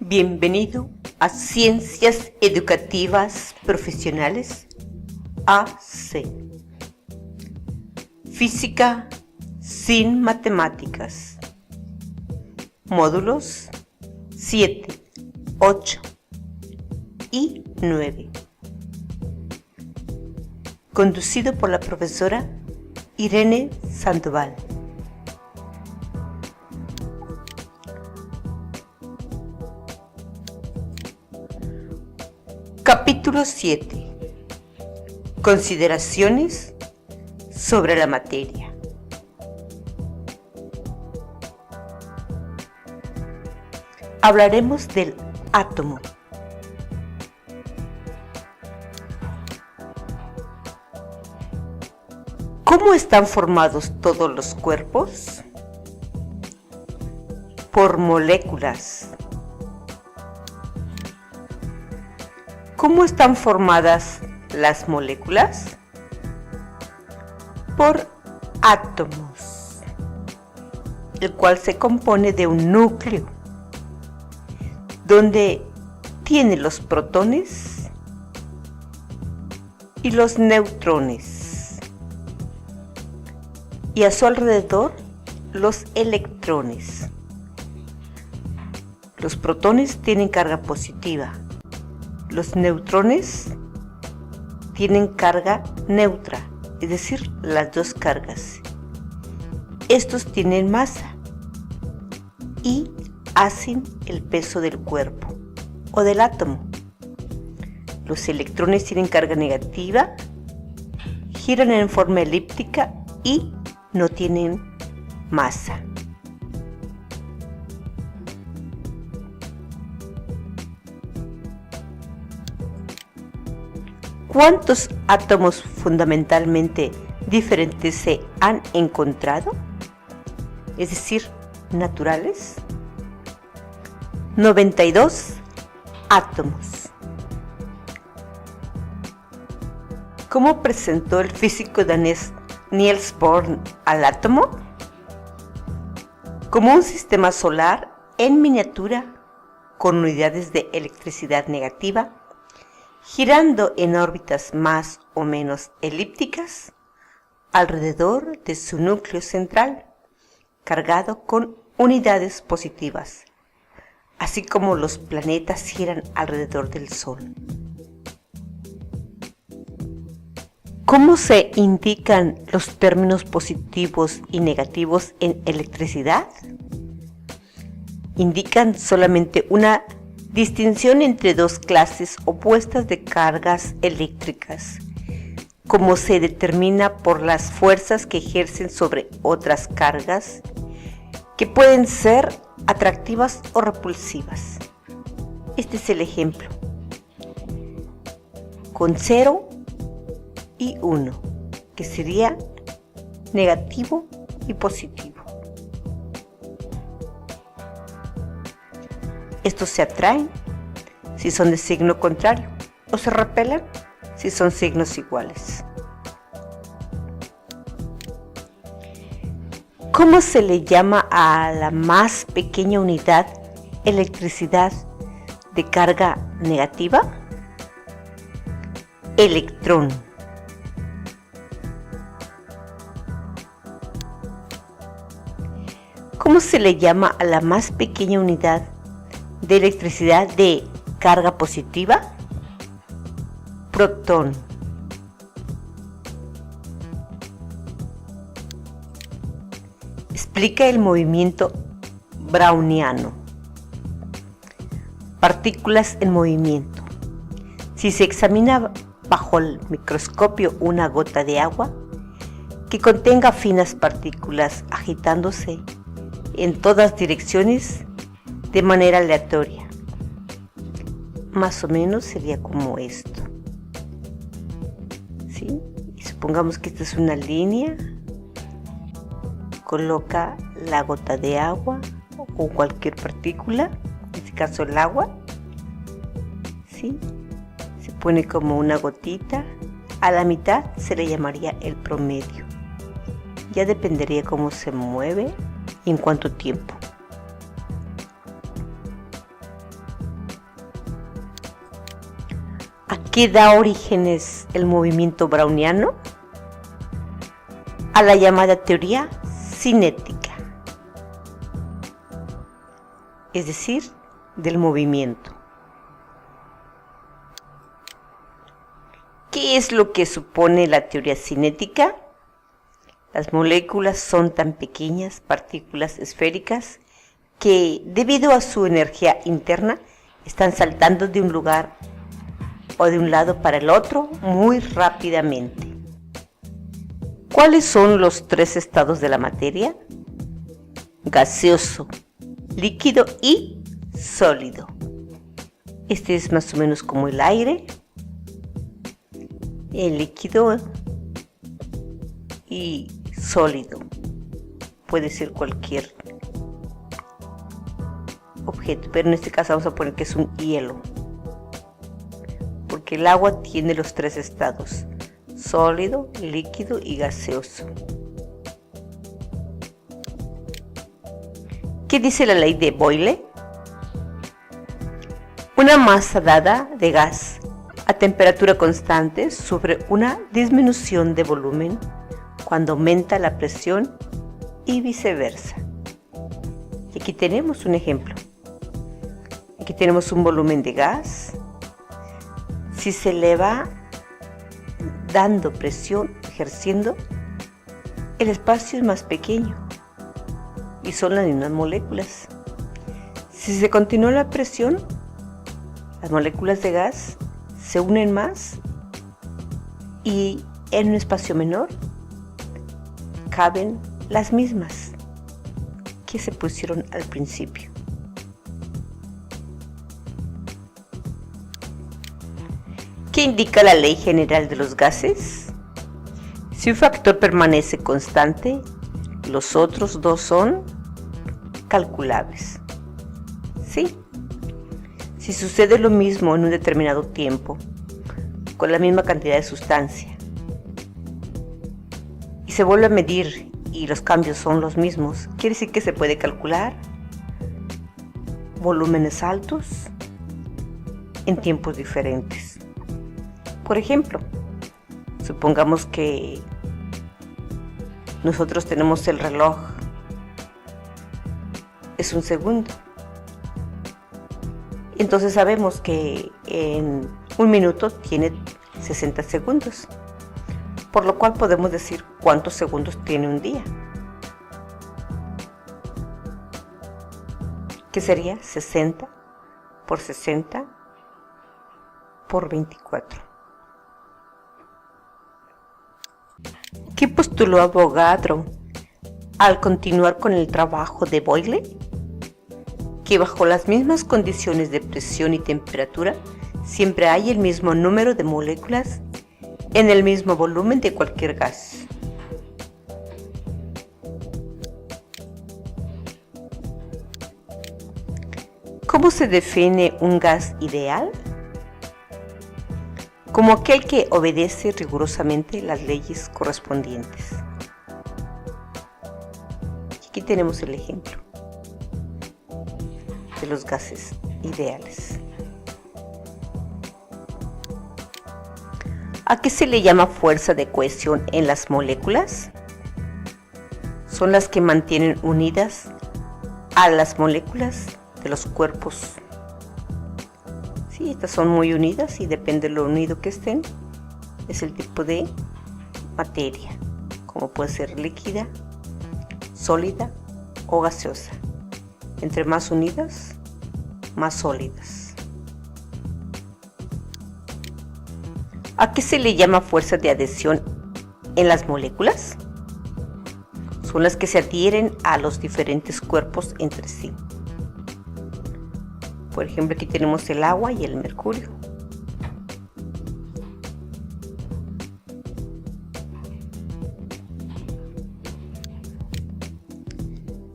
Bienvenido a Ciencias Educativas Profesionales AC. Física sin matemáticas. Módulos 7, 8 y 9. Conducido por la profesora Irene Sandoval. Capítulo 7. Consideraciones sobre la materia. Hablaremos del átomo. ¿Cómo están formados todos los cuerpos? Por moléculas. ¿Cómo están formadas las moléculas? Por átomos, el cual se compone de un núcleo, donde tiene los protones y los neutrones, y a su alrededor los electrones. Los protones tienen carga positiva. Los neutrones tienen carga neutra, es decir, las dos cargas. Estos tienen masa y hacen el peso del cuerpo o del átomo. Los electrones tienen carga negativa, giran en forma elíptica y no tienen masa. ¿Cuántos átomos fundamentalmente diferentes se han encontrado? Es decir, naturales. 92 átomos. ¿Cómo presentó el físico danés Niels Bohr al átomo? Como un sistema solar en miniatura con unidades de electricidad negativa, girando en órbitas más o menos elípticas alrededor de su núcleo central, cargado con unidades positivas, así como los planetas giran alrededor del Sol. ¿Cómo se indican los términos positivos y negativos en electricidad? Indican solamente una distinción entre dos clases opuestas de cargas eléctricas, como se determina por las fuerzas que ejercen sobre otras cargas, que pueden ser atractivas o repulsivas. Este es el ejemplo, con 0 y 1, que sería negativo y positivo. Estos se atraen si son de signo contrario o se repelen si son signos iguales. ¿Cómo se le llama a la más pequeña unidad electricidad de carga negativa? Electrón. ¿Cómo se le llama a la más pequeña unidad de electricidad de carga positiva? Protón. Explica el movimiento browniano. Partículas en movimiento. Si se examina bajo el microscopio una gota de agua que contenga finas partículas agitándose en todas direcciones de manera aleatoria, más o menos sería como esto, ¿sí? Y supongamos que esta es una línea, coloca la gota de agua o cualquier partícula, en este caso el agua, ¿sí? Se pone como una gotita, a la mitad se le llamaría el promedio. Ya dependería cómo se mueve y en cuánto tiempo. ¿A qué da orígenes el movimiento browniano? A la llamada teoría cinética, es decir, del movimiento. ¿Qué es lo que supone la teoría cinética? Las moléculas son tan pequeñas partículas esféricas que, debido a su energía interna, están saltando de un lugar o de un lado para el otro muy rápidamente. ¿Cuáles son los tres estados de la materia? Gaseoso, líquido y sólido. Este es más o menos como el aire, el líquido y sólido. Puede ser cualquier objeto, pero en este caso vamos a poner que es un hielo, porque el agua tiene los tres estados: sólido, líquido y gaseoso. ¿Qué dice la ley de Boyle? Una masa dada de gas a temperatura constante sufre una disminución de volumen cuando aumenta la presión y viceversa. Y aquí tenemos un ejemplo. Aquí tenemos un volumen de gas. Si se le va dando presión, ejerciendo, el espacio es más pequeño y son las mismas moléculas. Si se continúa la presión, las moléculas de gas se unen más y en un espacio menor caben las mismas que se pusieron al principio. ¿Qué indica la ley general de los gases? Si un factor permanece constante, los otros dos son calculables. ¿Sí? Si sucede lo mismo en un determinado tiempo, con la misma cantidad de sustancia, y se vuelve a medir y los cambios son los mismos, quiere decir que se puede calcular volúmenes altos en tiempos diferentes. Por ejemplo, supongamos que nosotros tenemos el reloj, es un segundo. Entonces sabemos que en un minuto tiene 60 segundos, por lo cual podemos decir cuántos segundos tiene un día. ¿Qué sería? 60 por 60 por 24. ¿Qué postuló Avogadro al continuar con el trabajo de Boyle? Que bajo las mismas condiciones de presión y temperatura siempre hay el mismo número de moléculas en el mismo volumen de cualquier gas. ¿Cómo se define un gas ideal? Como aquel que obedece rigurosamente las leyes correspondientes. Aquí tenemos el ejemplo de los gases ideales. ¿A qué se le llama fuerza de cohesión en las moléculas? Son las que mantienen unidas a las moléculas de los cuerpos. Sí, estas son muy unidas y depende de lo unido que estén, es el tipo de materia, como puede ser líquida, sólida o gaseosa. Entre más unidas, más sólidas. ¿A qué se le llama fuerza de adhesión en las moléculas? Son las que se adhieren a los diferentes cuerpos entre sí. Por ejemplo, aquí tenemos el agua y el mercurio.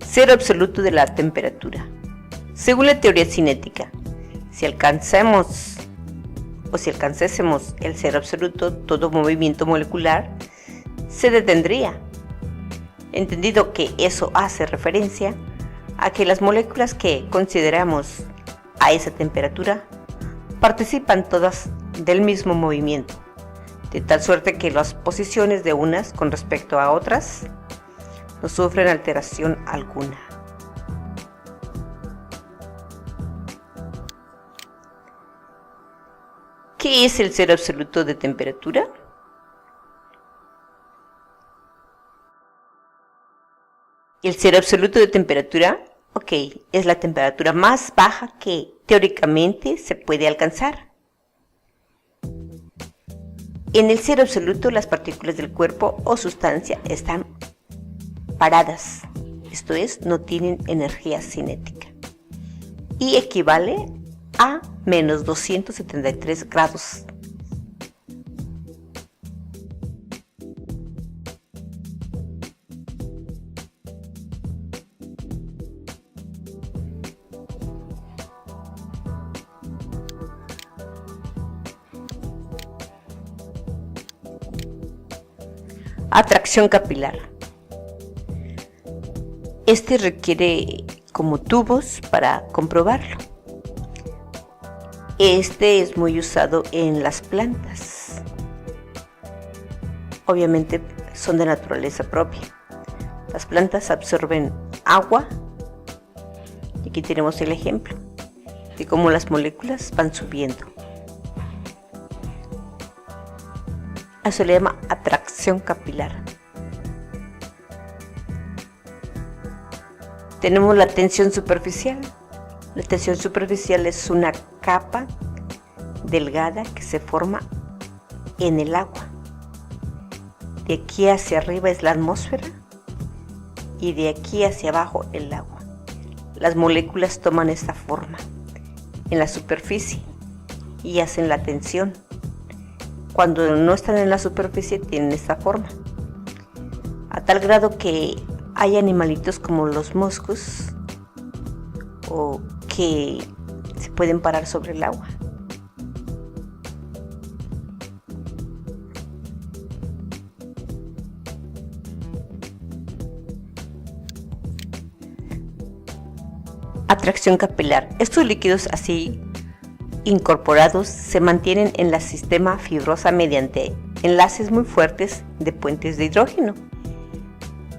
Cero absoluto de la temperatura. Según la teoría cinética, si alcanzásemos el cero absoluto, todo movimiento molecular se detendría. Entendido que eso hace referencia a que las moléculas que consideramos a esa temperatura participan todas del mismo movimiento, de tal suerte que las posiciones de unas con respecto a otras no sufren alteración alguna. ¿Qué es el cero absoluto de temperatura? El cero absoluto de temperatura, es la temperatura más baja que teóricamente se puede alcanzar. En el cero absoluto, las partículas del cuerpo o sustancia están paradas, esto es, no tienen energía cinética, y equivale a menos 273 grados. Atracción capilar. Este requiere como tubos para comprobarlo. Este es muy usado en las plantas. Obviamente son de naturaleza propia. Las plantas absorben agua. Y aquí tenemos el ejemplo de cómo las moléculas van subiendo. Eso se le llama atracción capilar. Tenemos la tensión superficial. La tensión superficial es una capa delgada que se forma en el agua. De aquí hacia arriba es la atmósfera y de aquí hacia abajo el agua. Las moléculas toman esta forma en la superficie y hacen la tensión. Cuando no están en la superficie tienen esta forma, a tal grado que hay animalitos como los moscos o que se pueden parar sobre el agua. Atracción capilar. Estos líquidos así incorporados se mantienen en la sistema fibrosa mediante enlaces muy fuertes de puentes de hidrógeno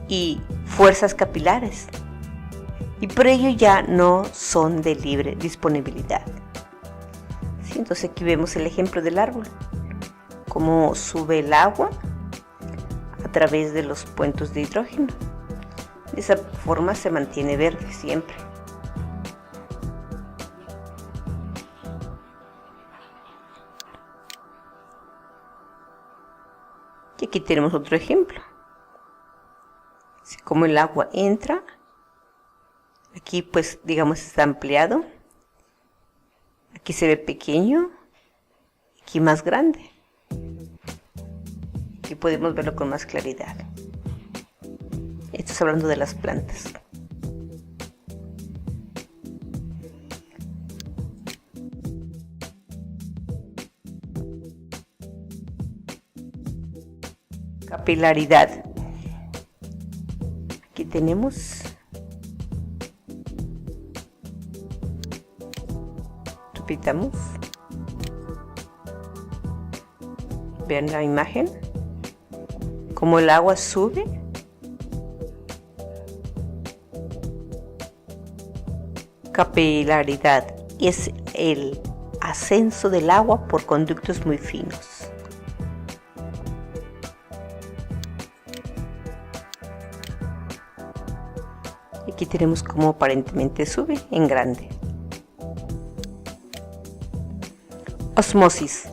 y fuerzas capilares, y por ello ya no son de libre disponibilidad. Sí, entonces aquí vemos el ejemplo del árbol, cómo sube el agua a través de los puentes de hidrógeno. De esa forma se mantiene verde siempre. Y aquí tenemos otro ejemplo. Así como el agua entra, aquí pues digamos está ampliado, aquí se ve pequeño, aquí más grande. Aquí podemos verlo con más claridad. Esto es hablando de las plantas. Capilaridad. Aquí tenemos repitamos, vean la imagen, como el agua sube. Capilaridad es el ascenso del agua por conductos muy finos. Aquí tenemos cómo aparentemente sube en grande. Osmosis.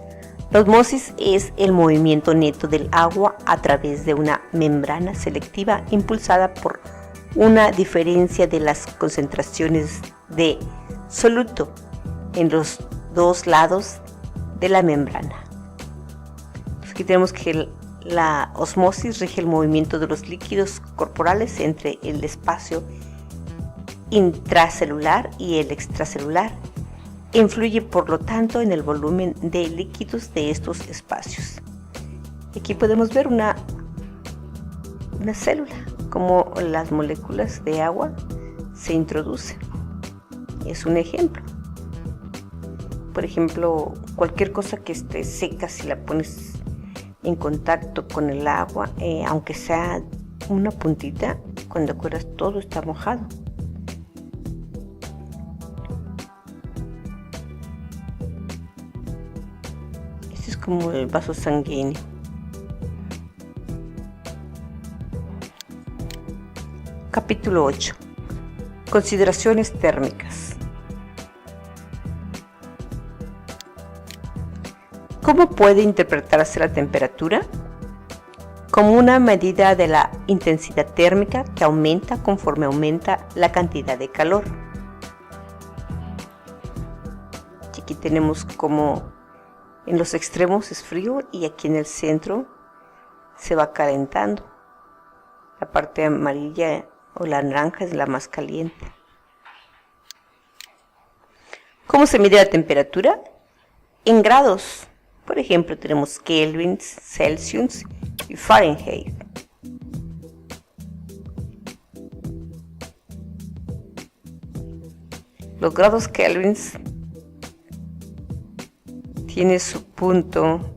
La osmosis es el movimiento neto del agua a través de una membrana selectiva impulsada por una diferencia de las concentraciones de soluto en los dos lados de la membrana. Aquí tenemos que la osmosis rige el movimiento de los líquidos corporales entre el espacio intracelular y el extracelular. Influye por lo tanto en el volumen de líquidos de estos espacios. Aquí podemos ver una célula, como las moléculas de agua se introducen. Es un ejemplo. Por ejemplo, cualquier cosa que esté seca, si la pones en contacto con el agua, aunque sea una puntita, cuando acuerdas todo está mojado. Este es como el vaso sanguíneo. Capítulo 8. Consideraciones térmicas. ¿Cómo puede interpretarse la temperatura? Como una medida de la intensidad térmica que aumenta conforme aumenta la cantidad de calor. Y aquí tenemos como en los extremos es frío y aquí en el centro se va calentando. La parte amarilla o la naranja es la más caliente. ¿Cómo se mide la temperatura? En grados. Por ejemplo, tenemos kelvins, Celsius y Fahrenheit. Los grados kelvins tienen su punto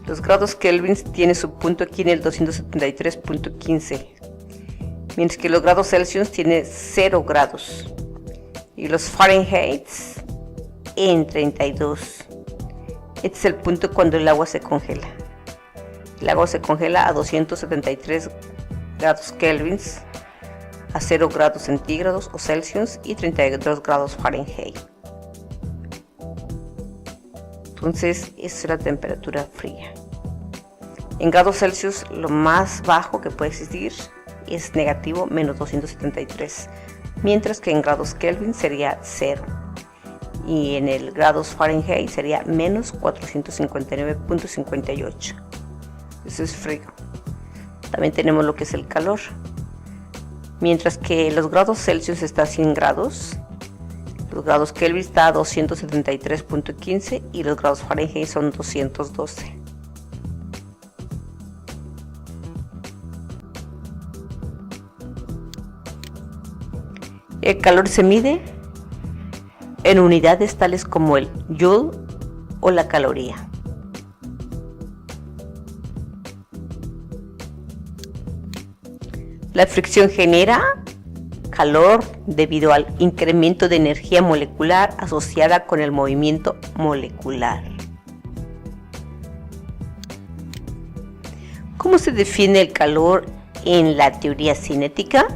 Los grados Kelvin tienen su punto aquí en el 273.15, mientras que los grados Celsius tienen 0 grados y los Fahrenheit en 32. Este es el punto cuando el agua se congela. El agua se congela a 273 grados Kelvin, a 0 grados centígrados o Celsius y 32 grados Fahrenheit. Entonces, esa es la temperatura fría. En grados Celsius, lo más bajo que puede existir es negativo, menos 273, mientras que en grados Kelvin sería 0. Y en el grados Fahrenheit sería menos 459.58. Eso es frío. También tenemos lo que es el calor. Mientras que los grados Celsius está a 100 grados, los grados Kelvin está a 273.15 y los grados Fahrenheit son 212. El calor se mide en unidades tales como el joule o la caloría. La fricción genera calor debido al incremento de energía molecular asociada con el movimiento molecular. ¿Cómo se define el calor en la teoría cinética?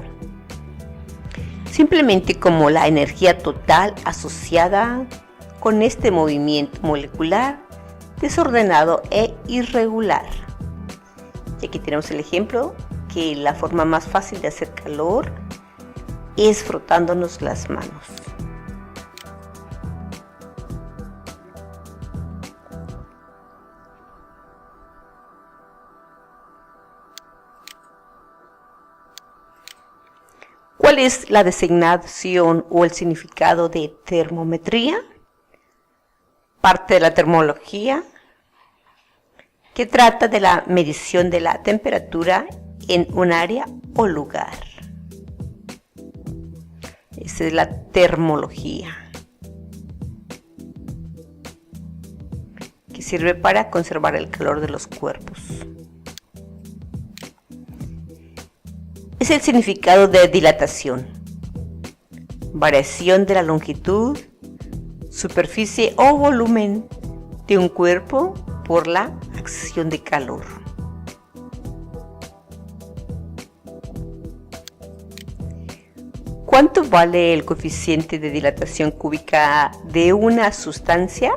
Simplemente como la energía total asociada con este movimiento molecular desordenado e irregular. Y aquí tenemos el ejemplo que la forma más fácil de hacer calor es frotándonos las manos. ¿Cuál es la designación o el significado de termometría? Parte de la termología que trata de la medición de la temperatura en un área o lugar. Esa es la termología, que sirve para conservar el calor de los cuerpos. Es el significado de dilatación, variación de la longitud, superficie o volumen de un cuerpo por la acción de calor. ¿Cuánto vale el coeficiente de dilatación cúbica de una sustancia?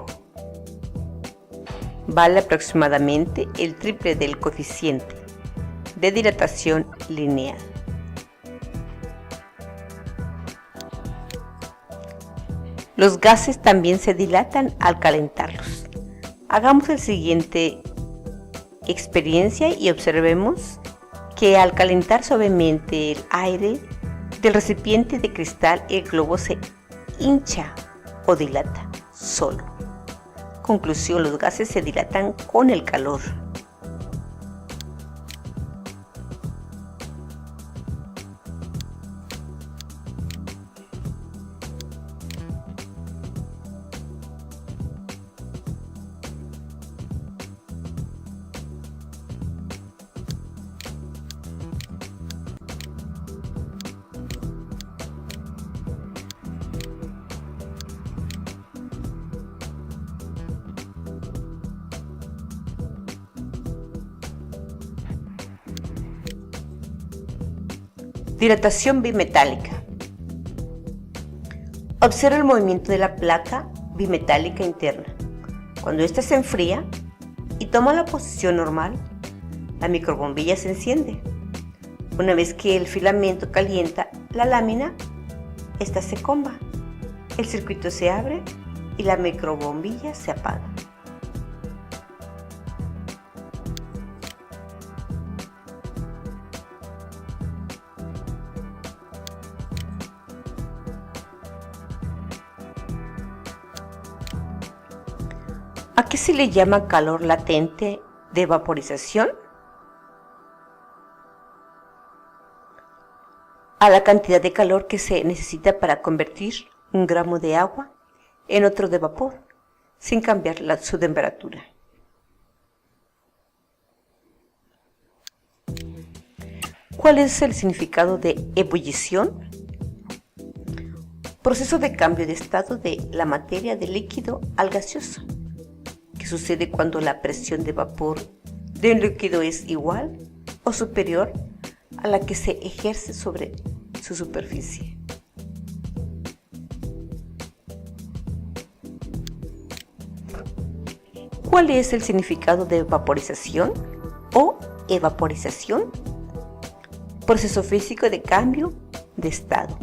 Vale aproximadamente el triple del coeficiente de dilatación lineal. Los gases también se dilatan al calentarlos. Hagamos la siguiente experiencia y observemos que al calentar suavemente el aire del recipiente de cristal, el globo se hincha o dilata solo. Conclusión, los gases se dilatan con el calor. Dilatación bimetálica. Observa el movimiento de la placa bimetálica interna. Cuando ésta se enfría y toma la posición normal, la microbombilla se enciende. Una vez que el filamento calienta la lámina, esta se comba. El circuito se abre y la microbombilla se apaga. ¿A qué se le llama calor latente de vaporización? A la cantidad de calor que se necesita para convertir un gramo de agua en otro de vapor, sin cambiar su temperatura. ¿Cuál es el significado de ebullición? Proceso de cambio de estado de la materia de líquido al gaseoso, que sucede cuando la presión de vapor de un líquido es igual o superior a la que se ejerce sobre su superficie. ¿Cuál es el significado de vaporización o evaporización? Proceso físico de cambio de estado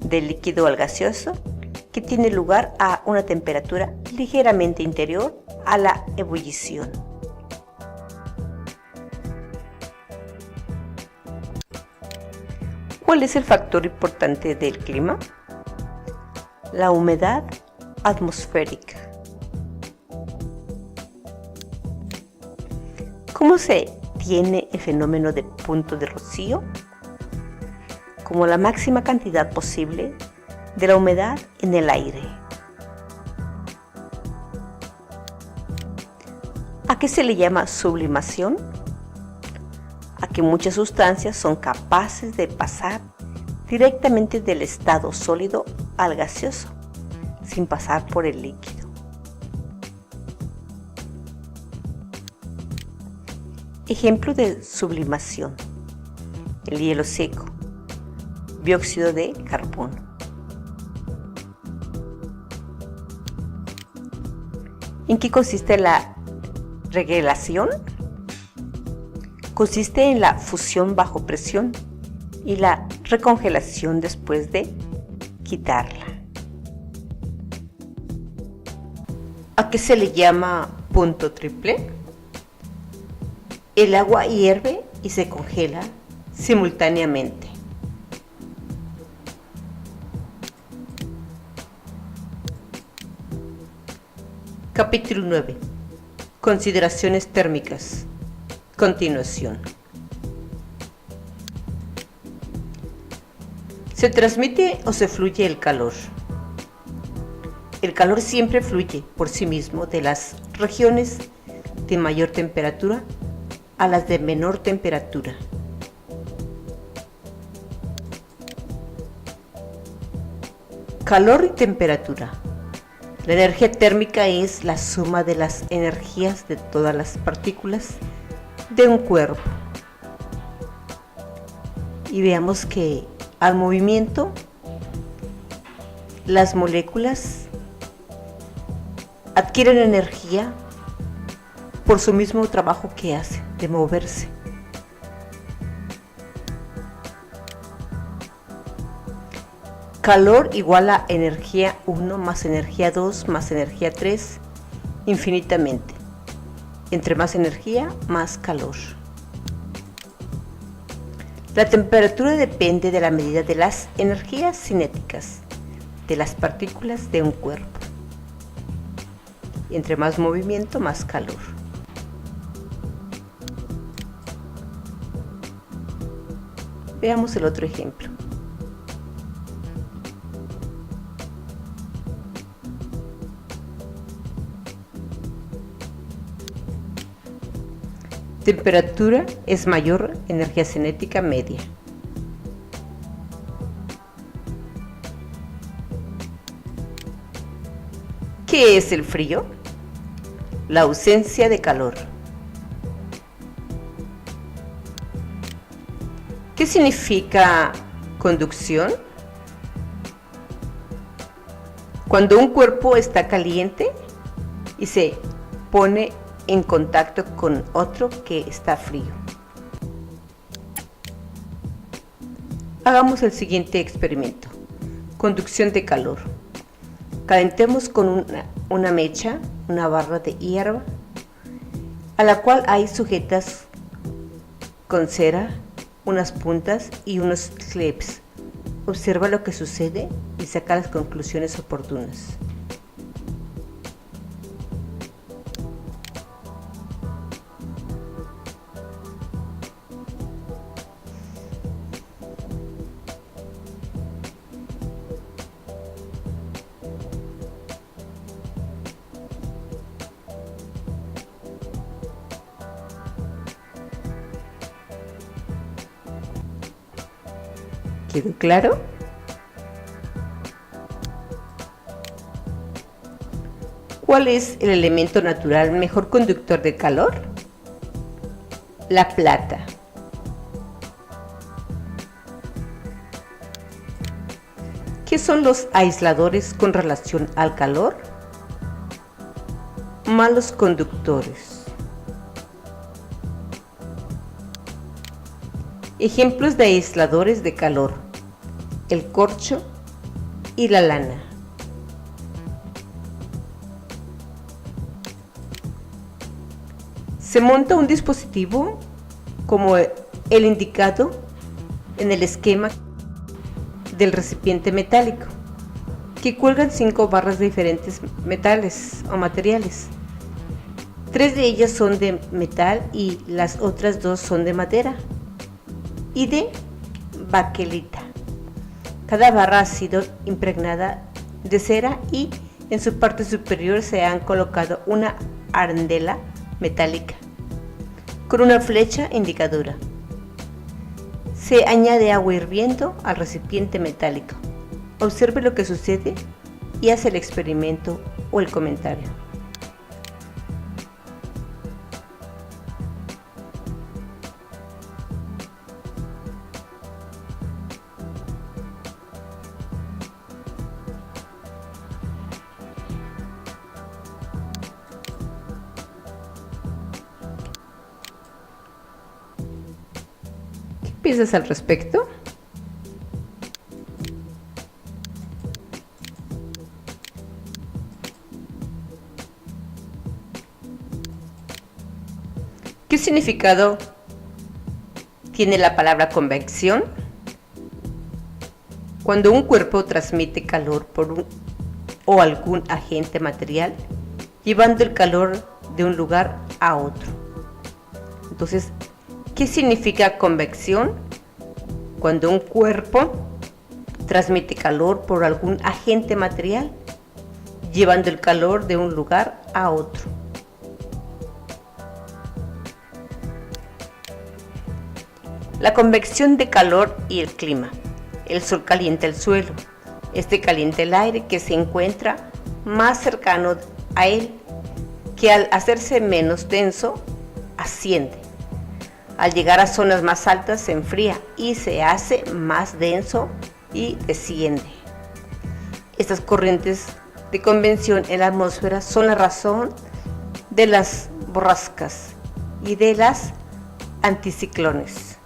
del líquido al gaseoso que tiene lugar a una temperatura ligeramente inferior a la ebullición. ¿Cuál es el factor importante del clima? La humedad atmosférica. ¿Cómo se tiene el fenómeno de punto de rocío? Como la máxima cantidad posible de la humedad en el aire. ¿A qué se le llama sublimación? A que muchas sustancias son capaces de pasar directamente del estado sólido al gaseoso, sin pasar por el líquido. Ejemplo de sublimación: el hielo seco, dióxido de carbono. ¿En qué consiste la reglación? Consiste en la fusión bajo presión y la recongelación después de quitarla. ¿A qué se le llama punto triple? El agua hierve y se congela simultáneamente. Capítulo 9. Consideraciones térmicas. Continuación. ¿Se transmite o se fluye el calor? El calor siempre fluye por sí mismo de las regiones de mayor temperatura a las de menor temperatura. Calor y temperatura. La energía térmica es la suma de las energías de todas las partículas de un cuerpo. Y veamos que al movimiento, las moléculas adquieren energía por su mismo trabajo que hacen de moverse. Calor igual a energía 1 más energía 2 más energía 3 infinitamente. Entre más energía, más calor. La temperatura depende de la medida de las energías cinéticas de las partículas de un cuerpo. Entre más movimiento, más calor. Veamos el otro ejemplo. Temperatura es mayor, energía cinética media. ¿Qué es el frío? La ausencia de calor. ¿Qué significa conducción? Cuando un cuerpo está caliente y se pone en contacto con otro que está frío. Hagamos el siguiente experimento. Conducción de calor. Calentemos con una mecha, una barra de hierba, a la cual hay sujetas con cera, unas puntas y unos clips. Observa lo que sucede y saca las conclusiones oportunas. ¿Quedó claro? ¿Cuál es el elemento natural mejor conductor de calor? La plata. ¿Qué son los aisladores con relación al calor? Malos conductores. Ejemplos de aisladores de calor: el corcho y la lana. Se monta un dispositivo como el indicado en el esquema del recipiente metálico, que cuelgan 5 barras de diferentes metales o materiales. 3 de ellas son de metal y las otras 2 son de madera y de baquelita. Cada barra ha sido impregnada de cera y en su parte superior se han colocado una arandela metálica con una flecha indicadora. Se añade agua hirviendo al recipiente metálico. Observe lo que sucede y hace el experimento o el comentario. ¿Qué piensas al respecto? ¿Qué significado tiene la palabra convección? Cuando un cuerpo transmite calor por o algún agente material, llevando el calor de un lugar a otro. Entonces, ¿qué significa convección? Cuando un cuerpo transmite calor por algún agente material, llevando el calor de un lugar a otro. La convección de calor y el clima. El sol calienta el suelo. Este calienta el aire que se encuentra más cercano a él, que al hacerse menos denso, asciende. Al llegar a zonas más altas se enfría y se hace más denso y desciende. Estas corrientes de convección en la atmósfera son la razón de las borrascas y de las anticiclones.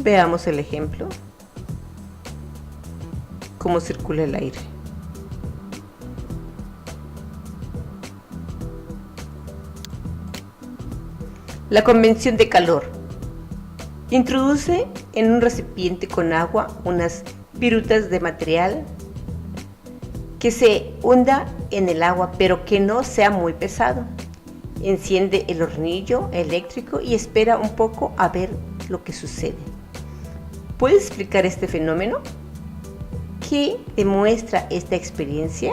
Veamos el ejemplo. Cómo circula el aire. La convección de calor. Introduce en un recipiente con agua unas virutas de material que se hunda en el agua, pero que no sea muy pesado. Enciende el hornillo eléctrico y espera un poco a ver lo que sucede. ¿Puedes explicar este fenómeno? ¿Qué demuestra esta experiencia?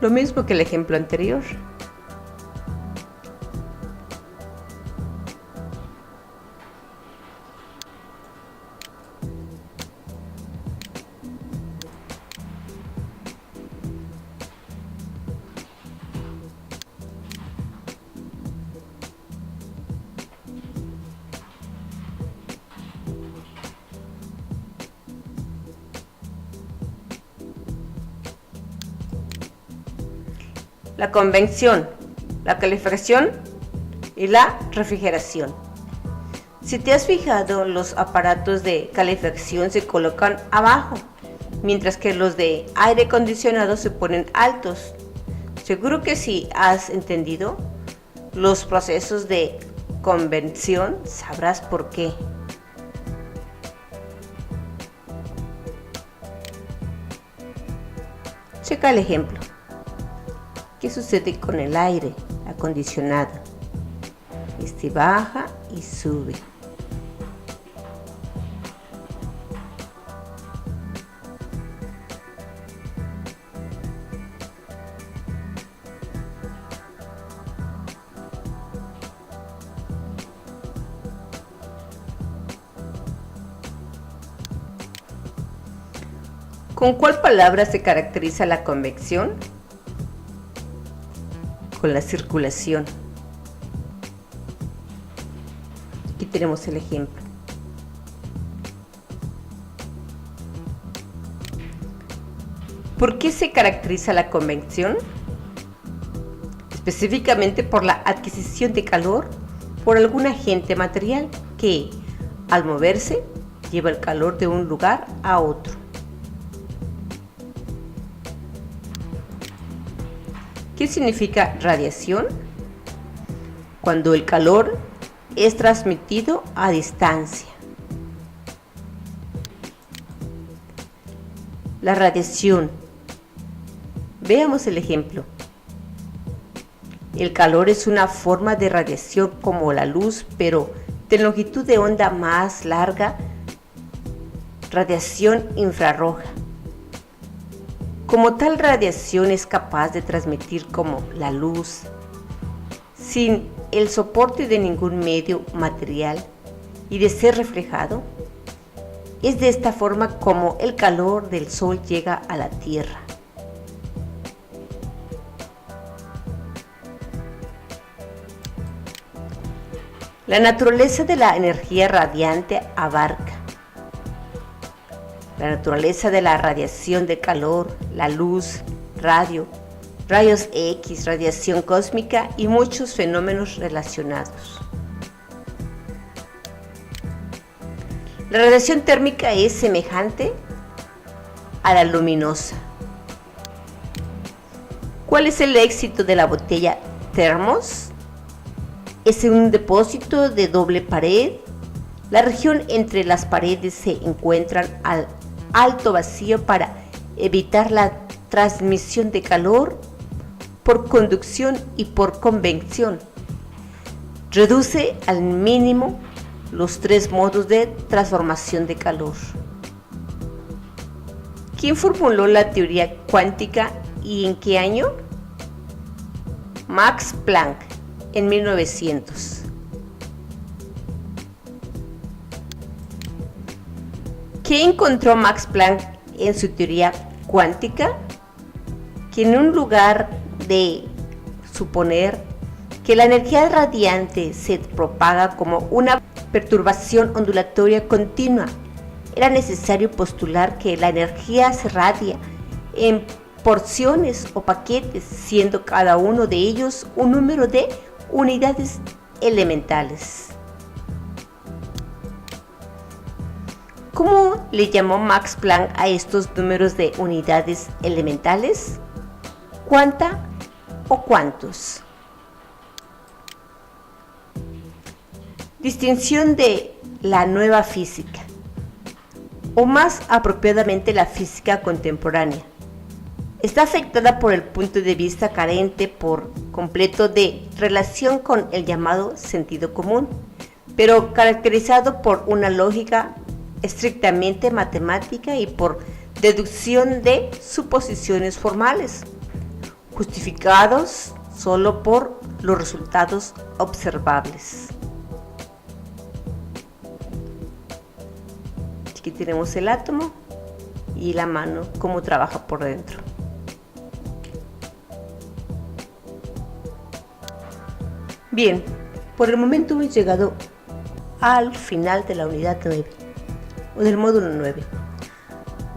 Lo mismo que el ejemplo anterior. La convección, la calefacción y la refrigeración. Si te has fijado, los aparatos de calefacción se colocan abajo, mientras que los de aire acondicionado se ponen altos. Seguro que si has entendido los procesos de convección, sabrás por qué. Checa el ejemplo. ¿Qué sucede con el aire acondicionado? Este baja y sube. ¿Con cuál palabra se caracteriza la convección? Con la circulación. Aquí tenemos el ejemplo. ¿Por qué se caracteriza la convección? Específicamente por la adquisición de calor por algún agente material que, al moverse, lleva el calor de un lugar a otro. ¿Qué significa radiación? Cuando el calor es transmitido a distancia. La radiación. Veamos el ejemplo. El calor es una forma de radiación como la luz, pero de longitud de onda más larga, radiación infrarroja. Como tal radiación es capaz de transmitir como la luz, sin el soporte de ningún medio material y de ser reflejado. Es de esta forma como el calor del sol llega a la Tierra. La naturaleza de la energía radiante abarca la naturaleza de la radiación de calor, la luz, rayos X, radiación cósmica y muchos fenómenos relacionados. La radiación térmica es semejante a la luminosa. ¿Cuál es el éxito de la botella termos? Es un depósito de doble pared. La región entre las paredes se encuentra al alto vacío para evitar la transmisión de calor por conducción y por convección. Reduce al mínimo los tres modos de transformación de calor. ¿Quién formuló la teoría cuántica y en qué año? Max Planck, en 1900. ¿Qué encontró Max Planck en su teoría cuántica? Que en un lugar de suponer que la energía radiante se propaga como una perturbación ondulatoria continua, era necesario postular que la energía se radia en porciones o paquetes, siendo cada uno de ellos un número de Unidades elementales. ¿Cómo le llamó Max Planck a estos números de unidades elementales? ¿Cuánta o cuántos? Distinción de la nueva física, o más apropiadamente la física contemporánea. Está afectada por el punto de vista carente por completo de relación con el llamado sentido común, pero caracterizado por una lógica estrictamente matemática y por deducción de suposiciones formales, justificados solo por los resultados observables. Aquí tenemos el átomo y la mano, cómo trabaja por dentro. Bien, por el momento hemos llegado al final de la unidad 9 o del módulo 9.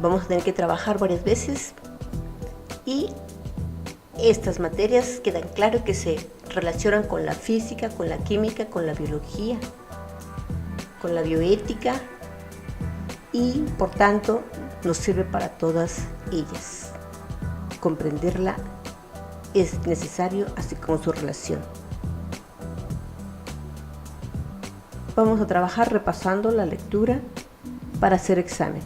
Vamos a tener que trabajar varias veces y estas materias quedan claro que se relacionan con la física, con la química, con la biología, con la bioética y por tanto nos sirve para todas ellas. Comprenderla es necesario, así como su relación. Vamos a trabajar repasando la lectura para hacer examen.